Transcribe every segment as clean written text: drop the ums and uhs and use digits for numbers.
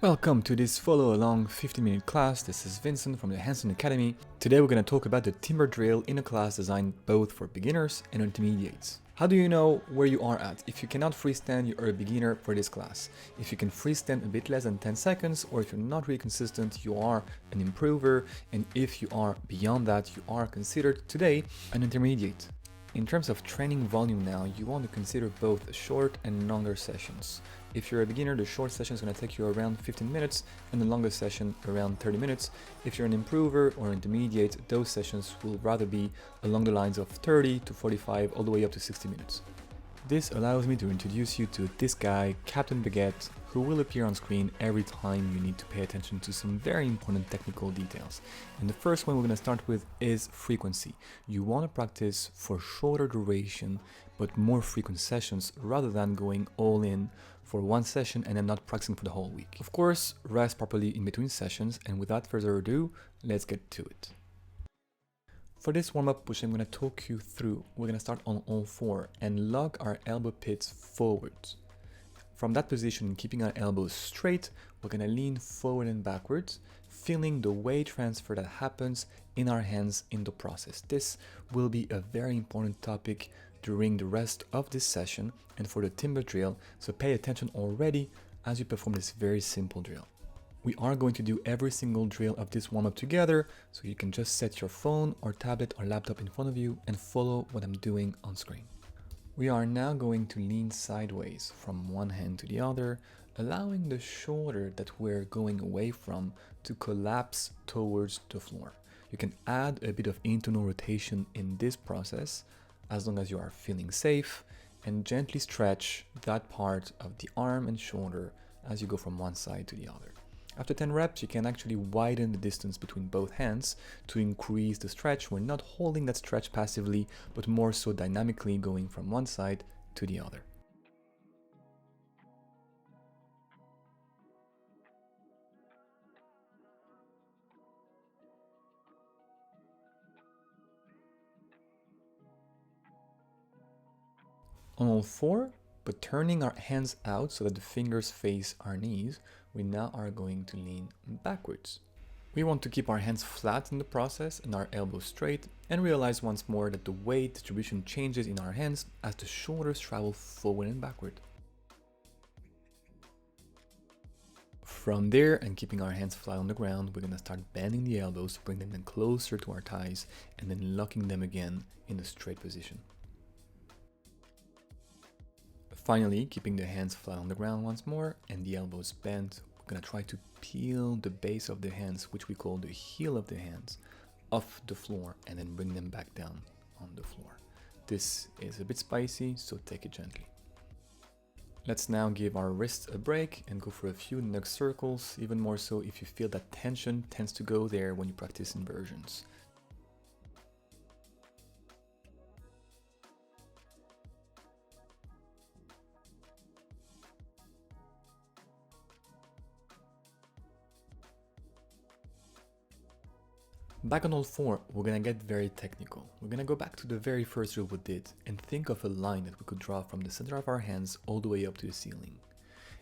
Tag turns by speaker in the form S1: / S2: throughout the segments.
S1: Welcome to this follow-along 15-minute class. This is Vincent from the Handstand Academy. Today we're going to talk about the timber drill in a class designed both for beginners and intermediates. How do you know where you are at? If you cannot freestand, you are a beginner for this class. If you can freestand a bit less than 10 seconds, or if you're not really consistent, you are an improver. And if you are beyond that, you are considered today an intermediate. In terms of training volume now, you want to consider both short and longer sessions. If you're a beginner, the short session is going to take you around 15 minutes and the longer session around 30 minutes. If you're an improver or intermediate, those sessions will rather be along the lines of 30 to 45 all the way up to 60 minutes. This allows me to introduce you to this guy, Captain Baguette, who will appear on screen every time you need to pay attention to some very important technical details. And the first one we're going to start with is frequency. You want to practice for shorter duration but more frequent sessions rather than going all in for one session and then not practicing for the whole week. Of course, rest properly in between sessions, and without further ado, let's get to it. For this warm-up, which I'm going to talk you through, we're going to start on all four and lug our elbow pits forwards. From that position, keeping our elbows straight, we're going to lean forward and backwards, feeling the weight transfer that happens in our hands in the process. This will be a very important topic during the rest of this session and for the timber drill, so pay attention already as you perform this very simple drill. We are going to do every single drill of this warm-up together, so you can just set your phone or tablet or laptop in front of you and follow what I'm doing on screen. We are now going to lean sideways from one hand to the other, allowing the shoulder that we're going away from to collapse towards the floor. You can add a bit of internal rotation in this process as long as you are feeling safe, and gently stretch that part of the arm and shoulder as you go from one side to the other. After 10 reps, you can actually widen the distance between both hands to increase the stretch. We're not holding that stretch passively, but more so dynamically going from one side to the other. On all four, but turning our hands out so that the fingers face our knees, we now are going to lean backwards. We want to keep our hands flat in the process and our elbows straight, and realize once more that the weight distribution changes in our hands as the shoulders travel forward and backward. From there, and keeping our hands flat on the ground, we're going to start bending the elbows, bringing them closer to our thighs, and then locking them again in the straight position. Finally, keeping the hands flat on the ground once more and the elbows bent, we're going to try to peel the base of the hands, which we call the heel of the hands, off the floor and then bring them back down on the floor. This is a bit spicy, so take it gently. Let's now give our wrists a break and go for a few neck circles, even more so if you feel that tension tends to go there when you practice inversions. Back on all four, we're gonna get very technical. We're gonna go back to the very first drill we did and think of a line that we could draw from the center of our hands all the way up to the ceiling.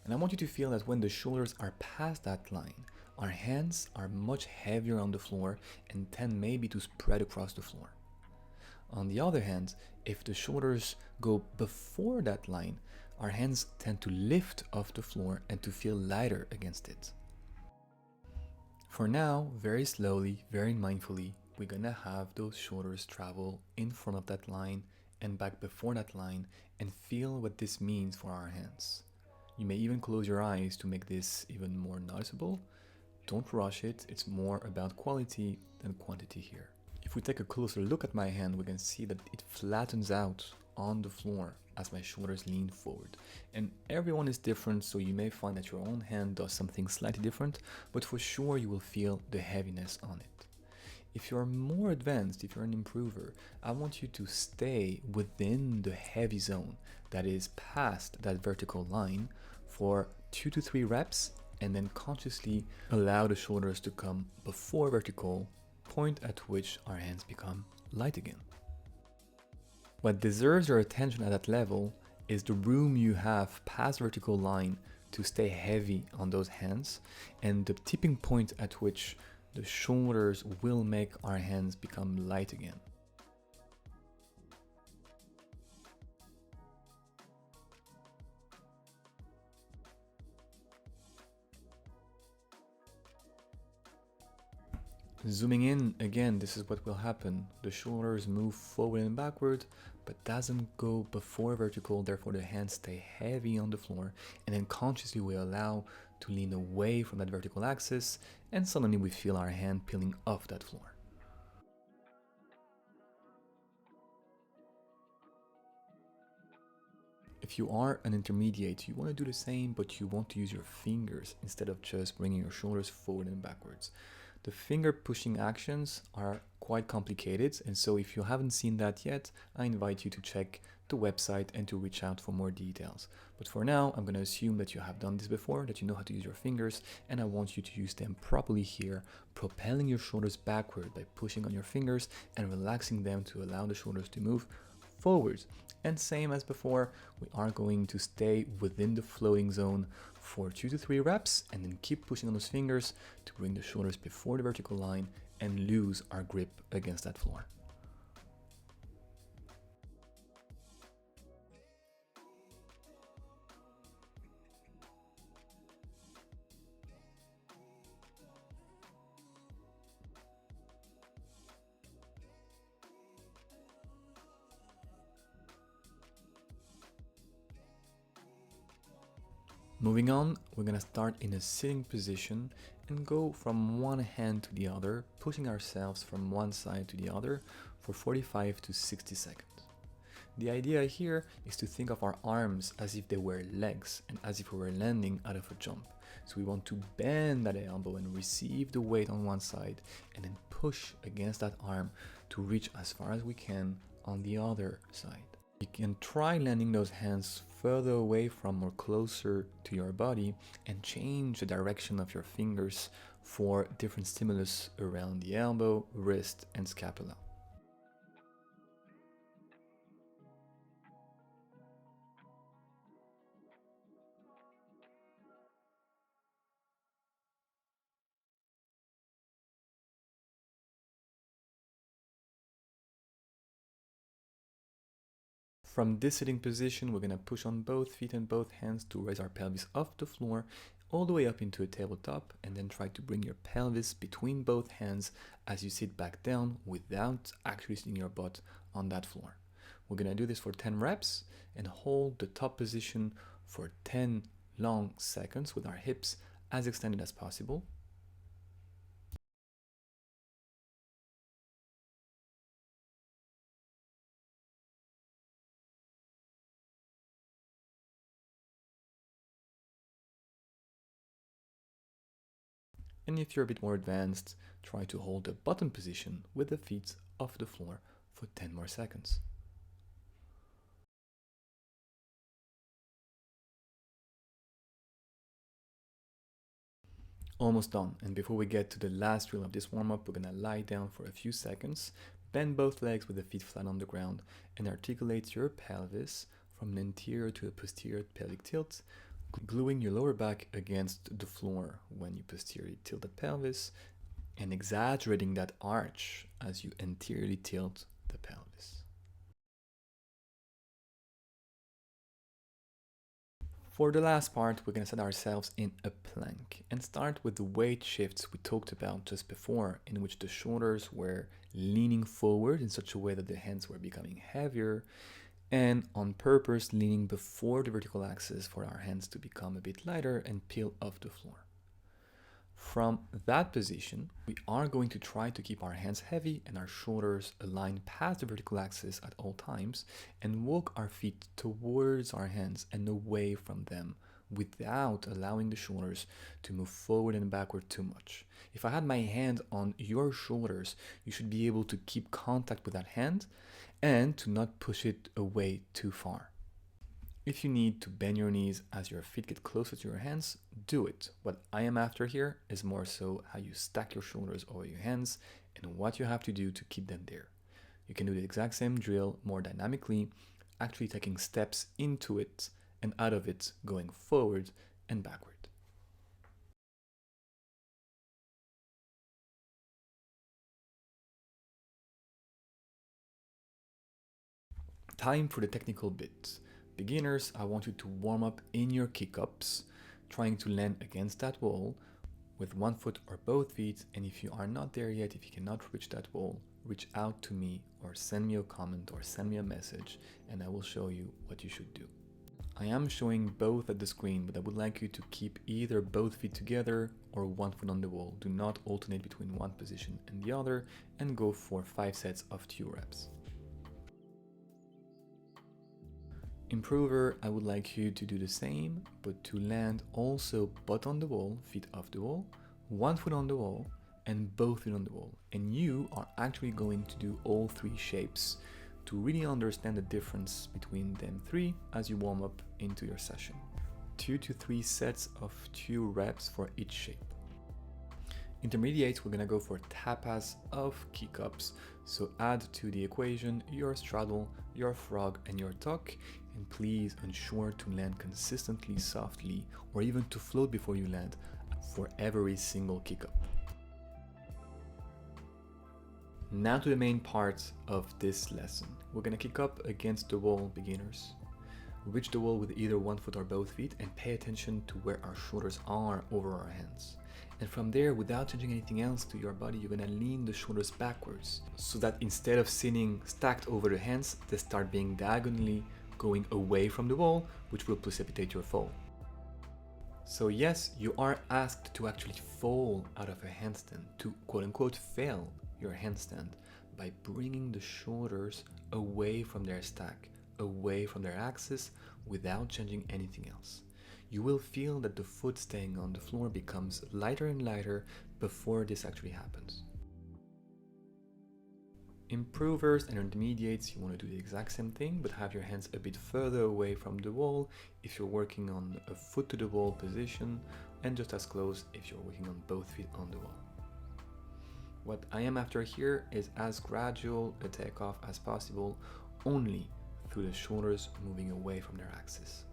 S1: And I want you to feel that when the shoulders are past that line, our hands are much heavier on the floor and tend maybe to spread across the floor. On the other hand, if the shoulders go before that line, our hands tend to lift off the floor and to feel lighter against it. For now, very slowly, very mindfully, we're gonna have those shoulders travel in front of that line and back before that line and feel what this means for our hands. You may even close your eyes to make this even more noticeable. Don't rush it, it's more about quality than quantity here. If we take a closer look at my hand, we can see that it flattens out on the floor as my shoulders lean forward. And everyone is different, so you may find that your own hand does something slightly different, but for sure you will feel the heaviness on it. If you're more advanced, if you're an improver, I want you to stay within the heavy zone that is past that vertical line for 2 to 3 reps, and then consciously allow the shoulders to come before vertical, point at which our hands become light again. What deserves your attention at that level is the room you have past vertical line to stay heavy on those hands, and the tipping point at which the shoulders will make our hands become light again. Zooming in, again, this is what will happen. The shoulders move forward and backward, but doesn't go before vertical, therefore the hands stay heavy on the floor, and then consciously we allow to lean away from that vertical axis, and suddenly we feel our hand peeling off that floor. If you are an intermediate, you want to do the same, but you want to use your fingers instead of just bringing your shoulders forward and backwards. The finger pushing actions are quite complicated, and so if you haven't seen that yet, I invite you to check the website and to reach out for more details. But for now, I'm going to assume that you have done this before, that you know how to use your fingers, and I want you to use them properly here, propelling your shoulders backward by pushing on your fingers and relaxing them to allow the shoulders to move forwards. And same as before, we are going to stay within the floating zone for 2 to 3 reps, and then keep pushing on those fingers to bring the shoulders before the vertical line and lose our grip against that floor. Moving on, we're going to start in a sitting position and go from one hand to the other, pushing ourselves from one side to the other for 45 to 60 seconds. The idea here is to think of our arms as if they were legs and as if we were landing out of a jump. So we want to bend that elbow and receive the weight on one side and then push against that arm to reach as far as we can on the other side. You can try landing those hands further away from or closer to your body and change the direction of your fingers for different stimulus around the elbow, wrist, and scapula. From this sitting position, we're going to push on both feet and both hands to raise our pelvis off the floor all the way up into a tabletop, and then try to bring your pelvis between both hands as you sit back down without actually sitting your butt on that floor. We're going to do this for 10 reps and hold the top position for 10 long seconds with our hips as extended as possible. And if you're a bit more advanced, try to hold the bottom position with the feet off the floor for 10 more seconds. Almost done, and before we get to the last drill of this warm-up, we're gonna lie down for a few seconds, bend both legs with the feet flat on the ground, and articulate your pelvis from an anterior to a posterior pelvic tilt, gluing your lower back against the floor when you posteriorly tilt the pelvis, and exaggerating that arch as you anteriorly tilt the pelvis. For the last part, we're going to set ourselves in a plank and start with the weight shifts we talked about just before, in which the shoulders were leaning forward in such a way that the hands were becoming heavier, and on purpose leaning before the vertical axis for our hands to become a bit lighter and peel off the floor. From that position, we are going to try to keep our hands heavy and our shoulders aligned past the vertical axis at all times, and walk our feet towards our hands and away from them without allowing the shoulders to move forward and backward too much. If I had my hand on your shoulders, you should be able to keep contact with that hand and to not push it away too far. If you need to bend your knees as your feet get closer to your hands, do it. What I am after here is more so how you stack your shoulders over your hands and what you have to do to keep them there. You can do the exact same drill more dynamically, actually taking steps into it and out of it, going forward and backward. Time for the technical bit. Beginners, I want you to warm up in your kick-ups, trying to land against that wall with one foot or both feet, and if you are not there yet, if you cannot reach that wall, reach out to me or send me a comment or send me a message and I will show you what you should do. I am showing both at the screen, but I would like you to keep either both feet together or one foot on the wall. Do not alternate between one position and the other, and go for 5 sets of 2 reps. Improver, I would like you to do the same, but to land also butt on the wall, feet off the wall, one foot on the wall, and both feet on the wall. And you are actually going to do all 3 shapes to really understand the difference between them 3 as you warm up into your session. 2 to 3 sets of 2 reps for each shape. Intermediates, we're gonna go for tapas of kick-ups. So add to the equation your straddle, your frog, and your tuck. And please ensure to land consistently softly, or even to float before you land for every single kick-up. Now to the main part of this lesson. We're gonna kick up against the wall, beginners. Reach the wall with either one foot or both feet and pay attention to where our shoulders are over our hands. And from there, without changing anything else to your body, you're gonna lean the shoulders backwards so that instead of sitting stacked over the hands, they start being diagonally going away from the wall, which will precipitate your fall. So yes, you are asked to actually fall out of a handstand, to quote unquote fail your handstand by bringing the shoulders away from their stack, away from their axis without changing anything else. You will feel that the foot staying on the floor becomes lighter and lighter before this actually happens. Improvers and intermediates, you want to do the exact same thing, but have your hands a bit further away from the wall if you're working on a foot to the wall position, and just as close if you're working on both feet on the wall. What I am after here is as gradual a takeoff as possible, only through the shoulders moving away from their axis.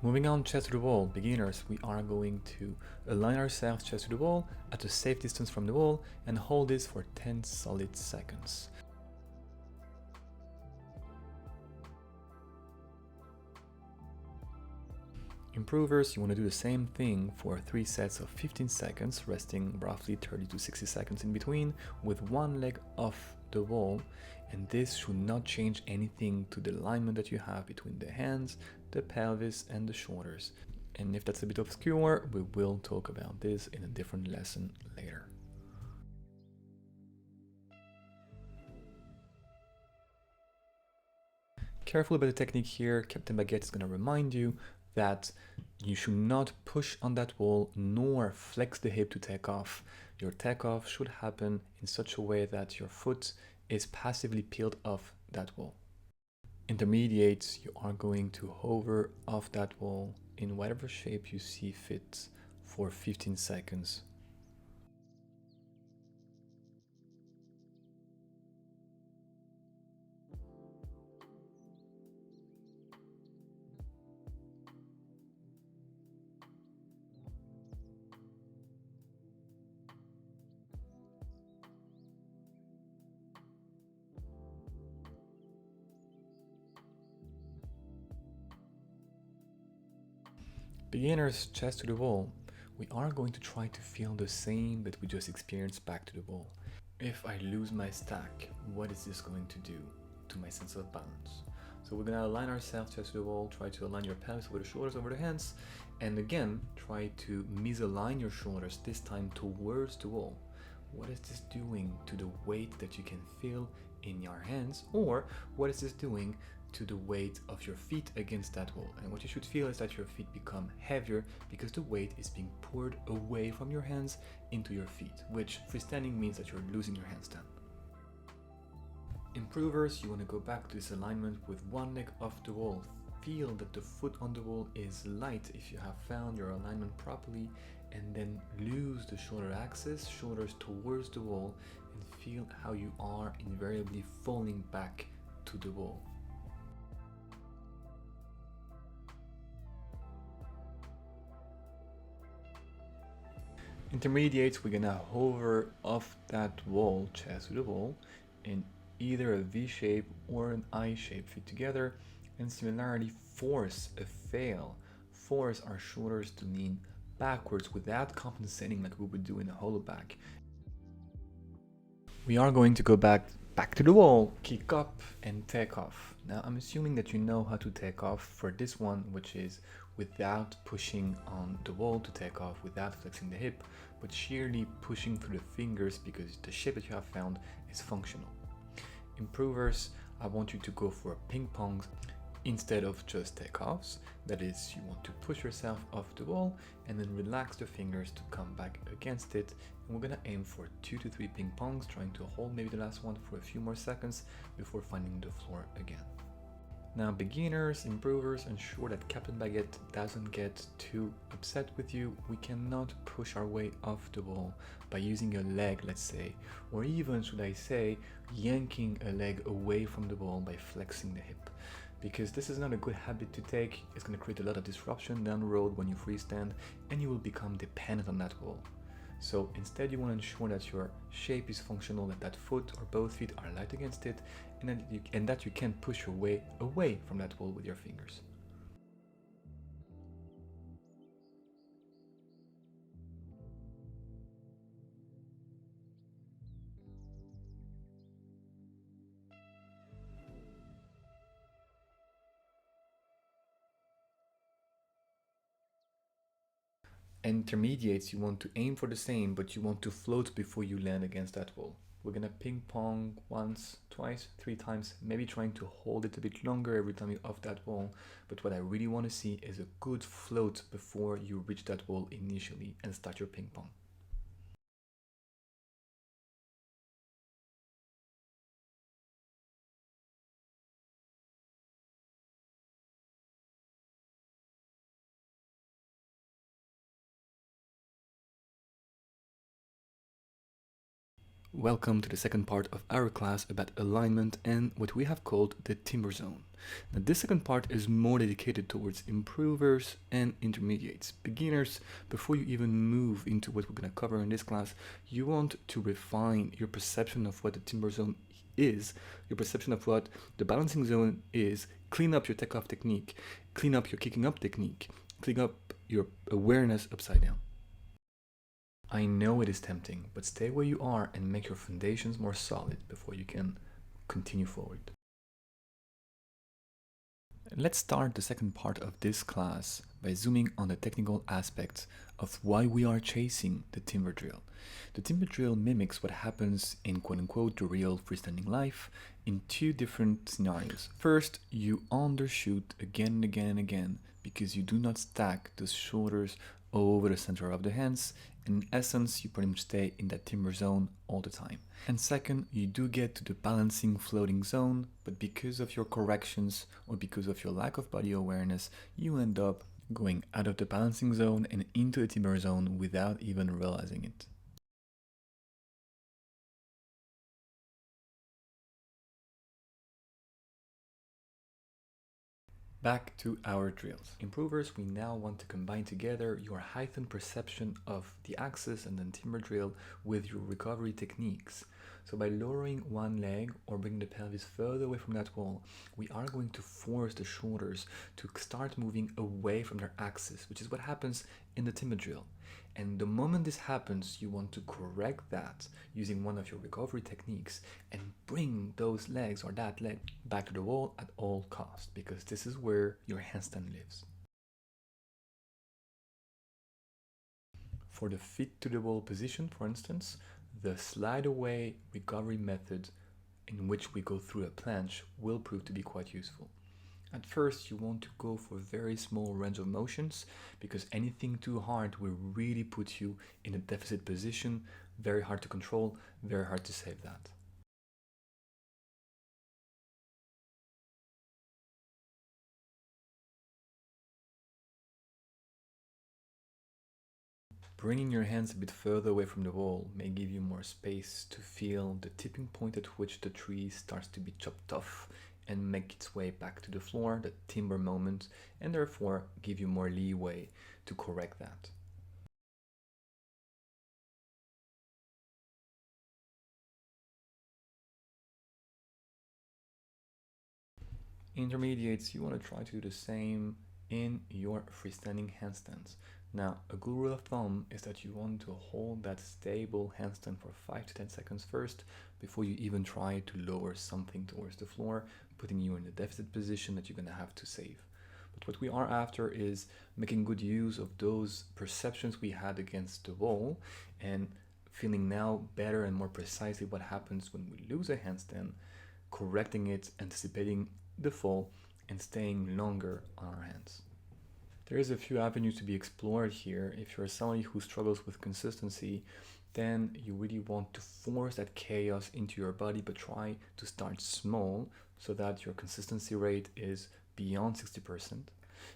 S1: Moving on, chest to the wall. Beginners, we are going to align ourselves chest to the wall at a safe distance from the wall and hold this for 10 solid seconds. Improvers, you want to do the same thing for 3 sets of 15 seconds, resting roughly 30 to 60 seconds in between with one leg off the wall, and this should not change anything to the alignment that you have between the hands, the pelvis, and the shoulders. And if that's a bit obscure, we will talk about this in a different lesson later. Careful about the technique here. Captain Baguette is going to remind you that you should not push on that wall nor flex the hip to take off. Your takeoff should happen in such a way that your foot is passively peeled off that wall. Intermediates, you are going to hover off that wall in whatever shape you see fit for 15 seconds. Beginners, chest to the wall. We are going to try to feel the same that we just experienced back to the wall. If I lose my stack, what is this going to do to my sense of balance? So we're going to align ourselves chest to the wall, try to align your pelvis over the shoulders, over the hands, and again, try to misalign your shoulders, this time towards the wall. What is this doing to the weight that you can feel in your hands, or what is this doing to the weight of your feet against that wall? And what you should feel is that your feet become heavier because the weight is being poured away from your hands into your feet, which freestanding means that you're losing your handstand. Improvers, you want to go back to this alignment with one leg off the wall, feel that the foot on the wall is light if you have found your alignment properly, and then lose the shoulder axis, shoulders towards the wall, and feel how you are invariably falling back to the wall. Intermediates, we're gonna hover off that wall, chest to the wall, in either a V shape or an I shape fit together, and similarly force a fail. Force our shoulders to lean backwards without compensating like we would do in a hollow back. We are going to go back to the wall, kick up and take off. Now I'm assuming that you know how to take off for this one, which is without pushing on the wall to take off, without flexing the hip, but sheerly pushing through the fingers because the shape that you have found is functional. Improvers, I want you to go for ping pongs instead of just takeoffs. That is, you want to push yourself off the wall and then relax the fingers to come back against it. And we're gonna aim for 2 to 3 ping pongs, trying to hold maybe the last one for a few more seconds before finding the floor again. Now beginners, improvers, ensure that Captain Baguette doesn't get too upset with you. We cannot push our way off the wall by using a leg, let's say, or even, should I say, yanking a leg away from the wall by flexing the hip. Because this is not a good habit to take. It's going to create a lot of disruption down the road when you freestand, and you will become dependent on that wall. So instead you want to ensure that your shape is functional, that foot or both feet are light against it, and that you can push your way away from that wall with your fingers. Intermediates, you want to aim for the same, but you want to float before you land against that wall. We're gonna ping pong once, twice, 3 times, maybe trying to hold it a bit longer every time you're off that wall. But what I really want to see is a good float before you reach that wall initially and start your ping pong. Welcome to the second part of our class about alignment and what we have called the timber zone. Now this second part is more dedicated towards improvers and intermediates. Beginners, before you even move into what we're going to cover in this class, you want to refine your perception of what the timber zone is, your perception of what the balancing zone is, clean up your takeoff technique, clean up your kicking up technique, clean up your awareness upside down. I know it is tempting, but stay where you are and make your foundations more solid before you can continue forward. Let's start the second part of this class by zooming on the technical aspects of why we are chasing the timber drill. The timber drill mimics what happens in quote-unquote the real freestanding life in 2 different scenarios. First, you undershoot again and again and again because you do not stack the shoulders over the center of the hands. In essence, you pretty much stay in that timber zone all the time. And second, you do get to the balancing floating zone, but because of your corrections or because of your lack of body awareness, you end up going out of the balancing zone and into the timber zone without even realizing it. Back to our drills. Improvers, we now want to combine together your heightened perception of the axis and then timber drill with your recovery techniques. So by lowering one leg or bringing the pelvis further away from that wall, we are going to force the shoulders to start moving away from their axis, which is what happens in the timber drill. And the moment this happens, you want to correct that using one of your recovery techniques and bring those legs or that leg back to the wall at all costs, because this is where your handstand lives. For the feet to the wall position, for instance, the slide away recovery method in which we go through a planche will prove to be quite useful. At first, you want to go for very small range of motions because anything too hard will really put you in a deficit position, very hard to control, very hard to save that. Bringing your hands a bit further away from the wall may give you more space to feel the tipping point at which the tree starts to be chopped off and make its way back to the floor, the timber moment, and therefore give you more leeway to correct that. Intermediates, you want to try to do the same in your freestanding handstands. Now, a good rule of thumb is that you want to hold that stable handstand for 5 to 10 seconds first before you even try to lower something towards the floor, putting you in a deficit position that you're going to have to save. But what we are after is making good use of those perceptions we had against the wall and feeling now better and more precisely what happens when we lose a handstand, correcting it, anticipating the fall, and staying longer on our hands. There is a few avenues to be explored here. If you're somebody who struggles with consistency, then you really want to force that chaos into your body, but try to start small so that your consistency rate is beyond 60%.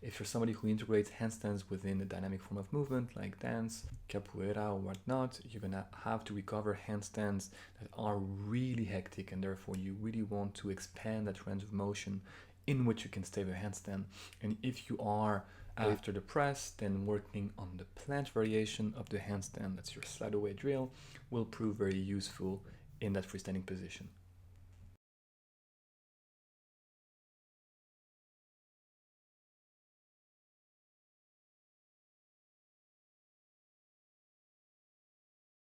S1: If you're somebody who integrates handstands within a dynamic form of movement like dance, capoeira, or whatnot, you're gonna have to recover handstands that are really hectic, and therefore you really want to expand that range of motion in which you can stay with handstand. And if you are after the press, then working on the planche variation of the handstand, that's your slide away drill, will prove very useful in that freestanding position.